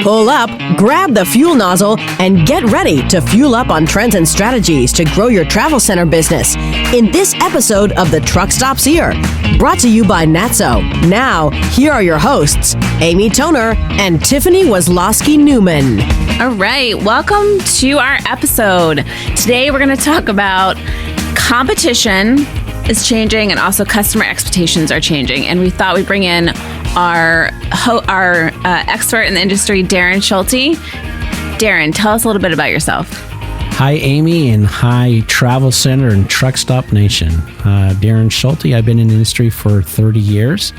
Pull up, grab the fuel nozzle, and get ready to fuel up on trends and strategies to grow your travel center business in this episode of the Truckstops Here, brought to you by NATSO. Now, here are your hosts, Amy Toner and Tiffany Wlazlowski Neuman. All right, welcome to our episode. Today we're going to talk about competition is changing and also customer expectations are changing. And we thought we'd bring in our expert in the industry, Darren Schulte. Darren, tell us a little bit about yourself. Hi, Amy, and hi, Travel Center and Truckstop Nation. Darren Schulte. I've been in the industry for 30 years.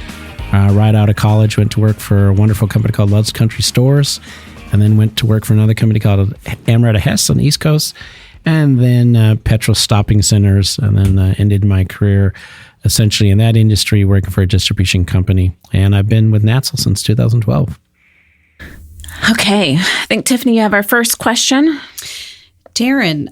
Right out of college, went to work for a wonderful company called Love's Country Stores, and then went to work for another company called Amretta Hess on the East Coast, and then petrol stopping centers, and then ended my career essentially in that industry working for a distribution company. And I've been with NATSO since 2012. Okay. I think, Tiffany, you have our first question. Darren,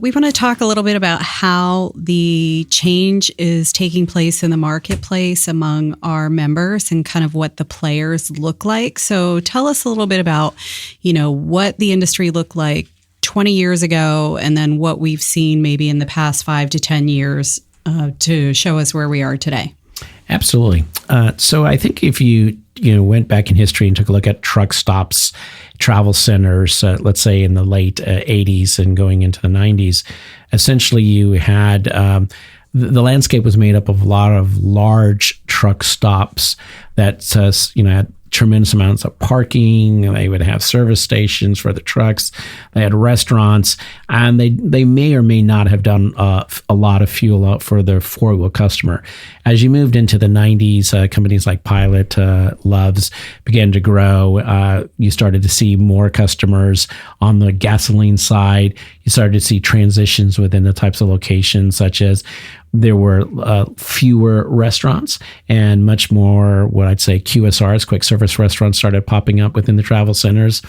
we want to talk a little bit about how the change is taking place in the marketplace among our members and kind of what the players look like. So tell us a little bit about, what the industry looked like 20 years ago and then what we've seen maybe in the past 5 to 10 years to show us where we are today. Absolutely. So I think if you went back in history and took a look at truck stops, travel centers, let's say in the late 80s and going into the 90s, essentially you had the landscape was made up of a lot of large truck stops that had tremendous amounts of parking. They would have service stations for the trucks. They had restaurants, and they may or may not have done a lot of fuel out for their four-wheel customer. As you moved into the 90s, companies like Pilot, Love's began to grow. You started to see more customers on the gasoline side. You started to see transitions within the types of locations, such as there were fewer restaurants and much more what I'd say QSRs, quick service restaurants, started popping up within the travel centers.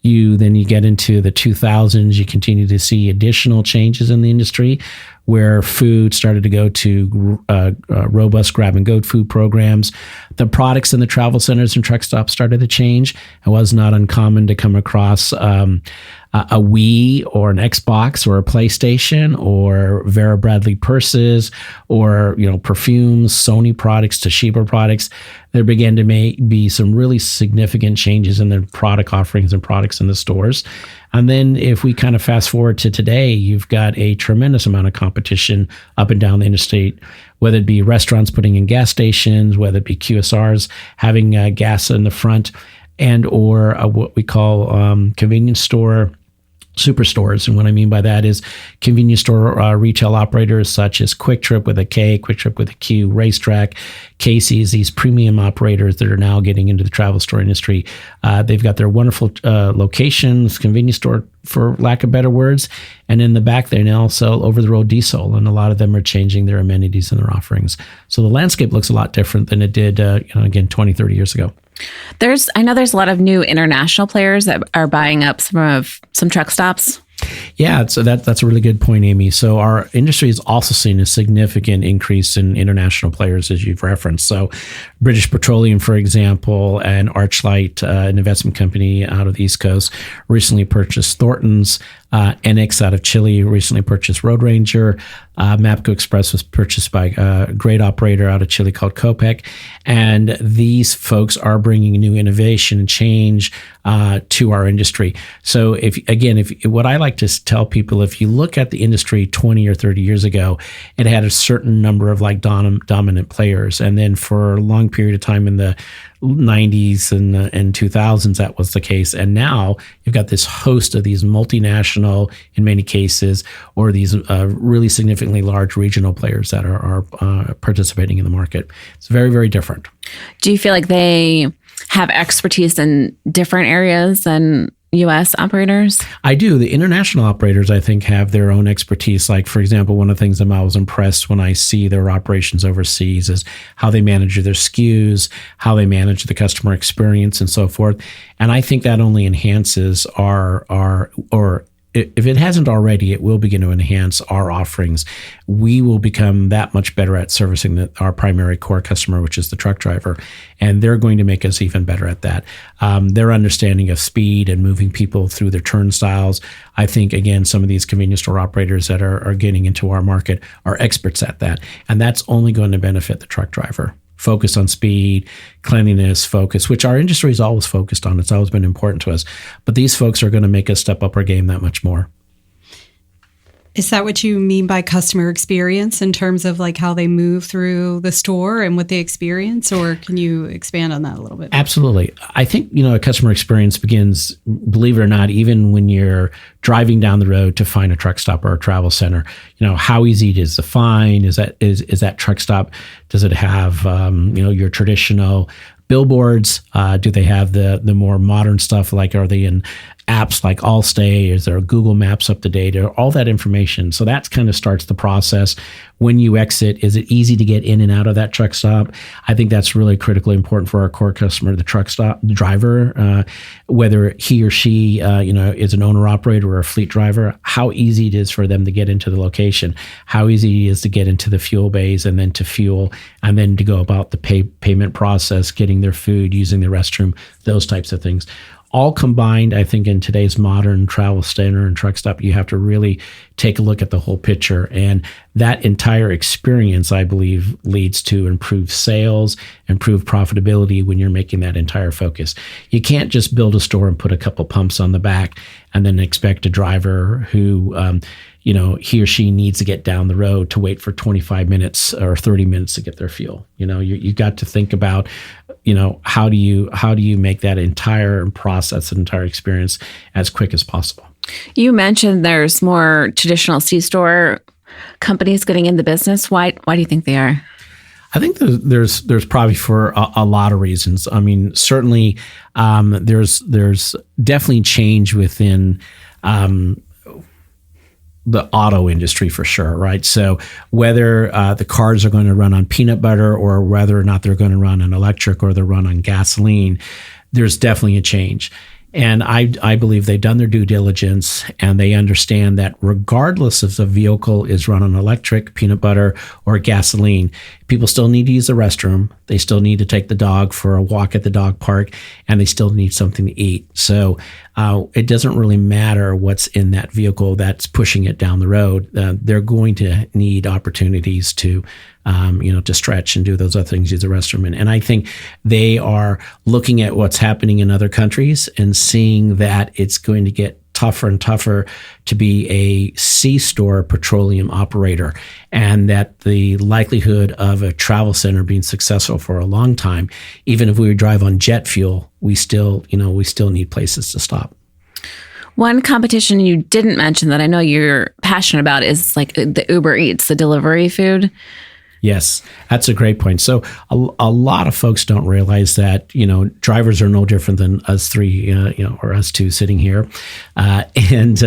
You get into the 2000s, you continue to see additional changes in the industry where food started to go to robust grab-and-go food programs. The products in the travel centers and truck stops started to change. It was not uncommon to come across a Wii or an Xbox or a PlayStation or Vera Bradley purses or perfumes, Sony products, Toshiba products. There began to be some really significant changes in the product offerings and products in the stores. And then if we kind of fast forward to today, you've got a tremendous amount of competition up and down the interstate, whether it be restaurants putting in gas stations, whether it be QSRs having gas in the front, and or what we call convenience store superstores. And what I mean by that is convenience store retail operators such as Quick Trip with a K, Quick Trip with a Q, Racetrack, Casey's, these premium operators that are now getting into the travel store industry. They've got their wonderful locations, convenience store, for lack of better words. And in the back, they now sell over-the-road diesel, and a lot of them are changing their amenities and their offerings. So the landscape looks a lot different than it did, 20, 30 years ago. I know there's a lot of new international players that are buying up some truck stops. Yeah, so that's a really good point, Amy. So our industry has also seen a significant increase in international players, as you've referenced. So British Petroleum, for example, and Archlight, an investment company out of the East Coast, recently purchased Thornton's. NX out of Chile recently purchased Road Ranger. Mapco Express was purchased by a great operator out of Chile called Copec. And these folks are bringing new innovation and change to our industry. So if what I like to tell people, if you look at the industry 20 or 30 years ago, it had a certain number of dominant players. And then for a long period of time in the 90s and 2000s, that was the case. And now you've got this host of these multinational, in many cases, or these really significantly large regional players that are participating in the market. It's very, very different. Do you feel like they have expertise in different areas than U.S. operators? I do. The international operators, I think, have their own expertise. Like, for example, one of the things that I was impressed when I see their operations overseas is how they manage their SKUs, how they manage the customer experience, and so forth. And I think that only enhances or if it hasn't already, it will begin to enhance our offerings. We will become that much better at servicing our primary core customer, which is the truck driver, and they're going to make us even better at that. Their understanding of speed and moving people through their turnstiles. I think, again, some of these convenience store operators that are getting into our market are experts at that, and that's only going to benefit the truck driver. Focus on speed, cleanliness, focus, which our industry is always focused on. It's always been important to us. But these folks are going to make us step up our game that much more. Is that what you mean by customer experience in terms of like how they move through the store and what they experience? Or can you expand on that a little bit? Absolutely. I think, a customer experience begins, believe it or not, even when you're driving down the road to find a truck stop or a travel center. How easy it is to find. Is that truck stop? Does it have, your traditional billboards? Do they have the more modern stuff? Like, are they in apps like Allstay? Is there Google Maps up to date? Or all that information. So that kind of starts the process. When you exit, is it easy to get in and out of that truck stop? I think that's really critically important for our core customer, the truck stop driver, whether he or she, is an owner operator or a fleet driver, how easy it is for them to get into the location, how easy it is to get into the fuel bays and then to fuel and then to go about the payment process, getting their food, using the restroom, those types of things. All combined, I think in today's modern travel center and truck stop, you have to really take a look at the whole picture. And that entire experience, I believe, leads to improved sales, improved profitability when you're making that entire focus. You can't just build a store and put a couple pumps on the back and then expect a driver who, he or she needs to get down the road to wait for 25 minutes or 30 minutes to get their fuel. You got to think about, how do you make that entire process, that entire experience as quick as possible? You mentioned there's more traditional C-store companies getting in the business. Why do you think they are? I think there's probably for a lot of reasons. I mean, certainly there's definitely change within the auto industry for sure, right? So whether the cars are going to run on peanut butter or whether or not they're going to run on electric or they're run on gasoline, there's definitely a change. And I believe they've done their due diligence and they understand that regardless if the vehicle is run on electric, peanut butter, or gasoline, people still need to use the restroom. They still need to take the dog for a walk at the dog park, and they still need something to eat. So it doesn't really matter what's in that vehicle that's pushing it down the road. They're going to need opportunities to to stretch and do those other things, use the restroom. And I think they are looking at what's happening in other countries and seeing that it's going to get tougher and tougher to be a C-store petroleum operator, and that the likelihood of a travel center being successful for a long time, even if we drive on jet fuel, we still need places to stop. One competition you didn't mention that I know you're passionate about is like the Uber Eats, the delivery food. Yes, that's a great point. So a lot of folks don't realize that, drivers are no different than us three, or us two sitting here. And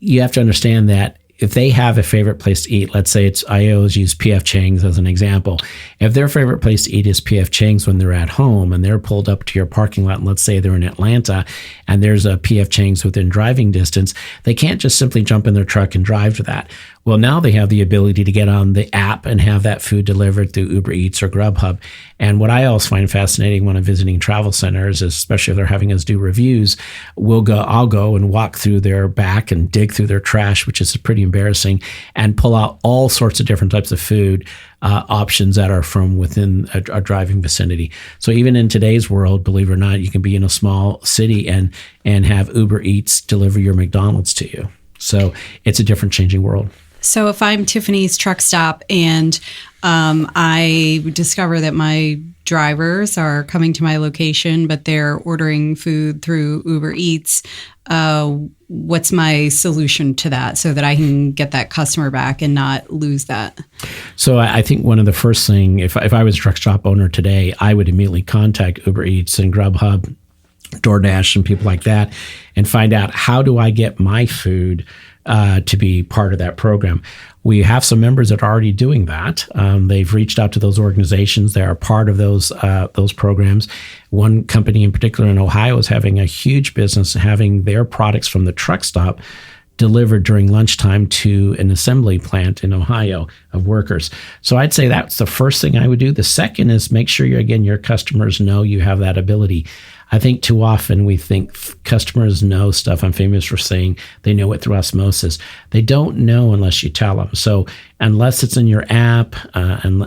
you have to understand that if they have a favorite place to eat, let's say I always use P.F. Chang's as an example. If their favorite place to eat is P.F. Chang's when they're at home and they're pulled up to your parking lot, and let's say they're in Atlanta and there's a P.F. Chang's within driving distance, they can't just simply jump in their truck and drive to that. Well, now they have the ability to get on the app and have that food delivered through Uber Eats or Grubhub. And what I always find fascinating when I'm visiting travel centers, especially if they're having us do reviews, I'll go and walk through their back and dig through their trash, which is pretty embarrassing, and pull out all sorts of different types of food options that are from within a driving vicinity. So even in today's world, believe it or not, you can be in a small city and have Uber Eats deliver your McDonald's to you. So it's a different changing world. So if I'm Tiffany's Truck Stop and I discover that my drivers are coming to my location, but they're ordering food through Uber Eats, what's my solution to that so that I can get that customer back and not lose that? So I think one of the first thing, if I was a truck stop owner today, I would immediately contact Uber Eats and Grubhub, DoorDash, and people like that, and find out, how do I get my food to be part of that program. We have some members that are already doing that. They've reached out to those organizations. They are part of those programs. One company in particular in Ohio is having a huge business having their products from the Truckstop delivered during lunchtime to an assembly plant in Ohio of workers. So I'd say that's the first thing I would do. The second is make sure your customers know you have that ability. I think too often we think customers know stuff. I'm famous for saying they know it through osmosis. They don't know unless you tell them. So unless it's in your app and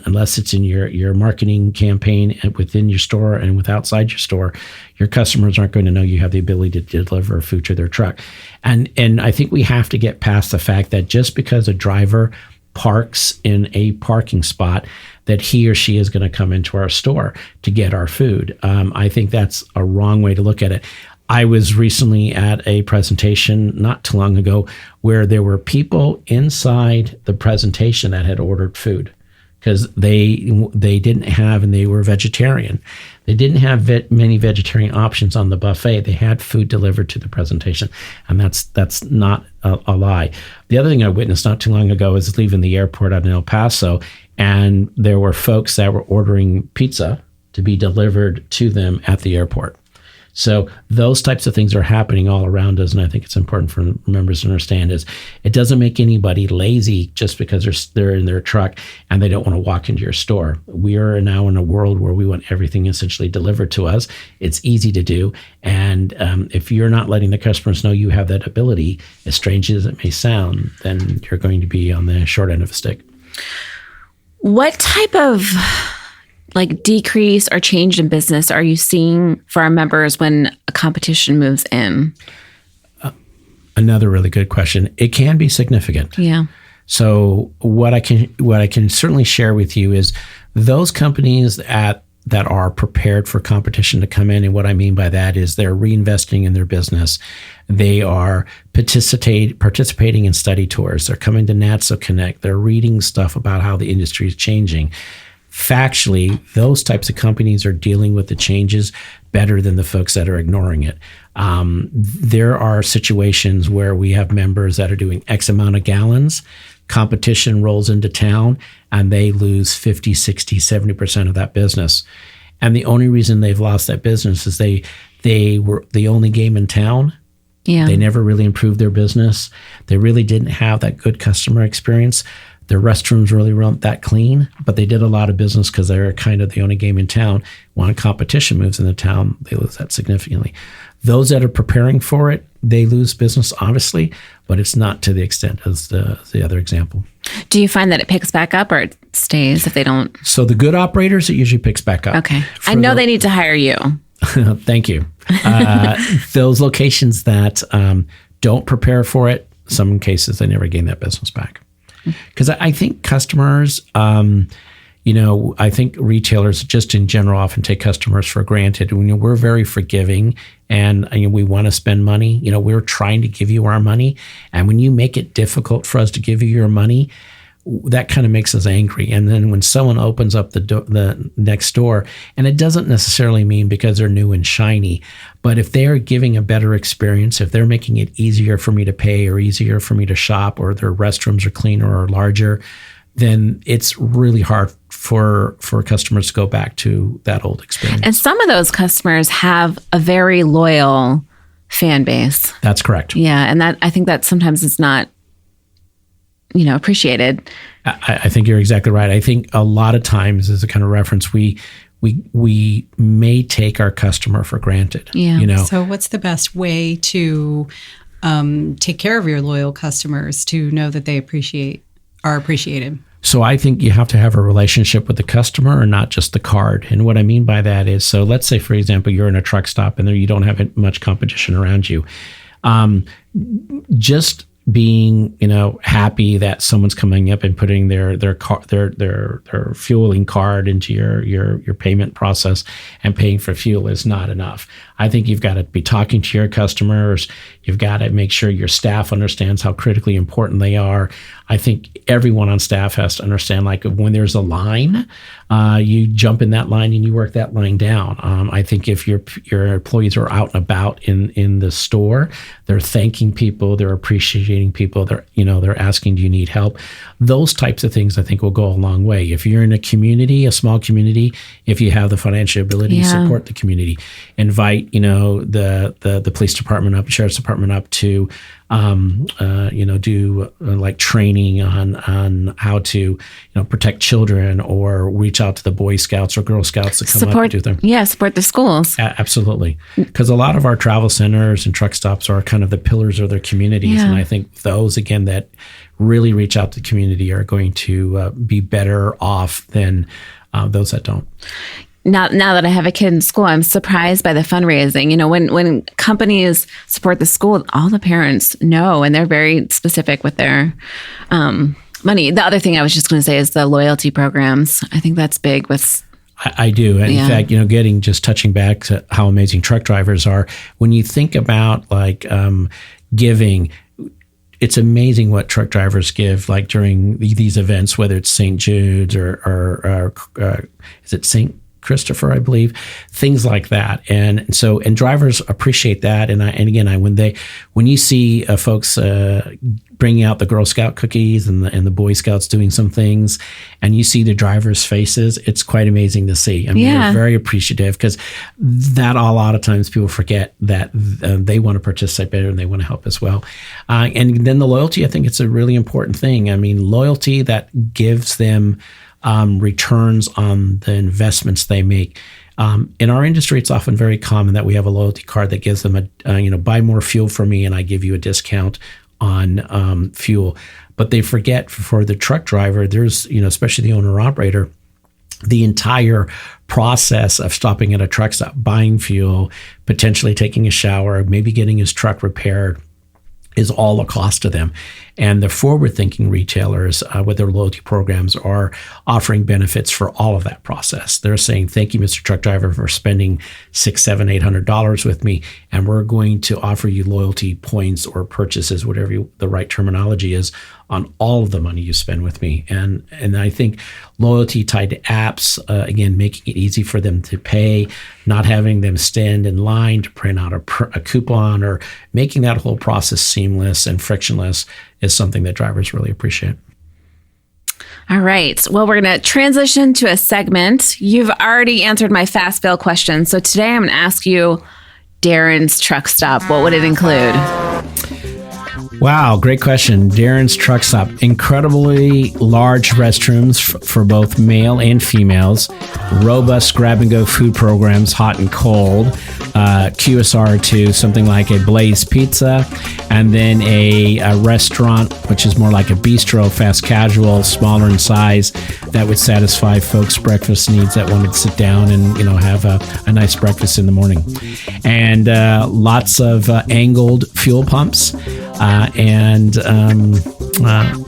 unless it's in your marketing campaign within your store and with outside your store, your customers aren't going to know you have the ability to deliver food to their truck. And I think we have to get past the fact that just because a driver parks in a parking spot, that he or she is going to come into our store to get our food. I think that's a wrong way to look at it. I was recently at a presentation not too long ago where there were people inside the presentation that had ordered food because they didn't have, and they were vegetarian. They didn't have many vegetarian options on the buffet. They had food delivered to the presentation, and that's not a lie. The other thing I witnessed not too long ago is leaving the airport out in El Paso, and there were folks that were ordering pizza to be delivered to them at the airport. So those types of things are happening all around us, and I think it's important for members to understand is it doesn't make anybody lazy just because they're in their truck and they don't want to walk into your store. We are now in a world where we want everything essentially delivered to us. It's easy to do, and if you're not letting the customers know you have that ability, as strange as it may sound, then you're going to be on the short end of a stick. What type of decrease or change in business are you seeing for our members when a competition moves in? Another really good question. It can be significant. Yeah. So what I can certainly share with you is those companies that are prepared for competition to come in, and what I mean by that is they're reinvesting in their business. They are participating in study tours. They're coming to NATSO Connect. They're reading stuff about how the industry is changing. Factually, those types of companies are dealing with the changes better than the folks that are ignoring it. There are situations where we have members that are doing X amount of gallons, competition rolls into town, and they lose 50, 60, 70% of that business. And the only reason they've lost that business is they were the only game in town. Yeah. They never really improved their business. They really didn't have that good customer experience. Their restrooms really weren't that clean, but they did a lot of business because they were kind of the only game in town. When competition moves into town, they lose that significantly. Those that are preparing for it, they lose business, obviously, but it's not to the extent as the other example. Do you find that it picks back up or it stays if they don't? So the good operators, it usually picks back up. Okay. I know they need to hire you. Thank you. Those locations that don't prepare for it, some cases, they never gain that business back. Because I think customers, I think retailers just in general often take customers for granted. We're very forgiving and we want to spend money. We're trying to give you our money. And when you make it difficult for us to give you your money, that kind of makes us angry. And then when someone opens up the next door, and it doesn't necessarily mean because they're new and shiny, but if they're giving a better experience, if they're making it easier for me to pay or easier for me to shop, or their restrooms are cleaner or larger, then it's really hard for customers to go back to that old experience. And some of those customers have a very loyal fan base. That's correct. Yeah. And I think that sometimes it's not appreciated. I think you're exactly right. I think a lot of times, as a kind of reference, we may take our customer for granted. Yeah. So what's the best way to take care of your loyal customers to know that they are appreciated? So I think you have to have a relationship with the customer and not just the card. And what I mean by that is, so let's say, for example, you're in a truck stop and you don't have much competition around you. Just being, happy that someone's coming up and putting their fueling card into your payment process and paying for fuel is not enough. I think you've got to be talking to your customers. You've got to make sure your staff understands how critically important they are. I think everyone on staff has to understand, like, when there's a line, you jump in that line and you work that line down. I think if your employees are out and about in the store, they're thanking people, they're appreciating people, they're asking, do you need help? Those types of things, I think, will go a long way. If you're in a community, a small community, if you have the financial ability to support the community, invite, the police department up, sheriff's department up to, do like training on how to, protect children, or reach out to the Boy Scouts or Girl Scouts to come up and do them. Yeah, support the schools. Absolutely. Because a lot of our travel centers and truck stops are kind of the pillars of their communities. Yeah. And I think those, again, that really reach out to the community are going to be better off than those that don't. Now that I have a kid in school, I'm surprised by the fundraising. When companies support the school, all the parents know, and they're very specific with their money. The other thing I was just going to say is the loyalty programs. I think that's big with... I do. And in fact, touching back to how amazing truck drivers are, when you think about giving, it's amazing what truck drivers give, like during these events, whether it's St. Jude's or is it St. Christopher, I believe, things like that. And drivers appreciate that. And again, when you see folks bringing out the Girl Scout cookies and the Boy Scouts doing some things, and you see the drivers' faces, it's quite amazing to see. I mean, they're very appreciative, because that a lot of times people forget that they want to participate and they want to help as well. And then the loyalty, I think it's a really important thing. I mean, loyalty that gives them returns on the investments they make. In our industry, it's often very common that we have a loyalty card that gives them buy more fuel for me and I give you a discount on fuel. But they forget, for the truck driver, there's, especially the owner operator, the entire process of stopping at a truck stop, buying fuel, potentially taking a shower, maybe getting his truck repaired, is all a cost to them. And the forward-thinking retailers with their loyalty programs are offering benefits for all of that process. They're saying, thank you, Mr. Truck Driver, for spending $600, $700, $800 with me, and we're going to offer you loyalty points or purchases, whatever the right terminology is, on all of the money you spend with me. And I think loyalty tied to apps, again, making it easy for them to pay, not having them stand in line to print out a coupon, or making that whole process seamless and frictionless, is something that drivers really appreciate. All right. Well, we're going to transition to a segment. You've already answered my fast fail question. So today I'm going to ask you, Darren's truck stop, what would it include? Wow, great question. Darren's Truck Stop. Incredibly large restrooms for both male and females. Robust grab-and-go food programs, hot and cold. QSR to something like a Blaze Pizza. And then a restaurant, which is more like a bistro, fast casual, smaller in size, that would satisfy folks' breakfast needs that want to sit down and have a nice breakfast in the morning. And lots of angled fuel pumps. And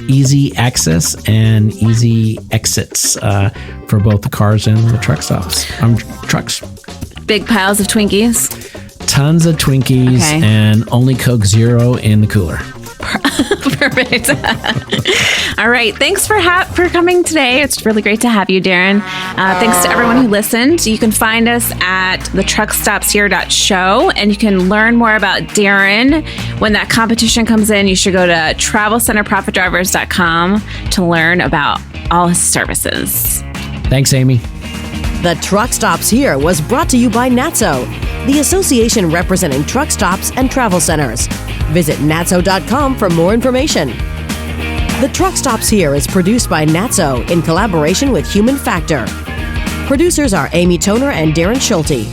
easy access and easy exits for both the cars and the truck stops. Trucks. Big piles of Twinkies. Tons of Twinkies, and only Coke Zero in the cooler. Perfect. All right. Thanks for coming today. It's really great to have you, Darren. Thanks to everyone who listened. You can find us at thetruckstopshere.show, and you can learn more about Darren. When that competition comes in, you should go to travelcenterprofitdrivers.com to learn about all his services. Thanks, Amy. The Truck Stops Here was brought to you by NATSO, the association representing truck stops and travel centers. Visit natso.com for more information. The Truck Stops Here is produced by NATSO in collaboration with Human Factor. Producers are Amy Toner and Darren Schulte.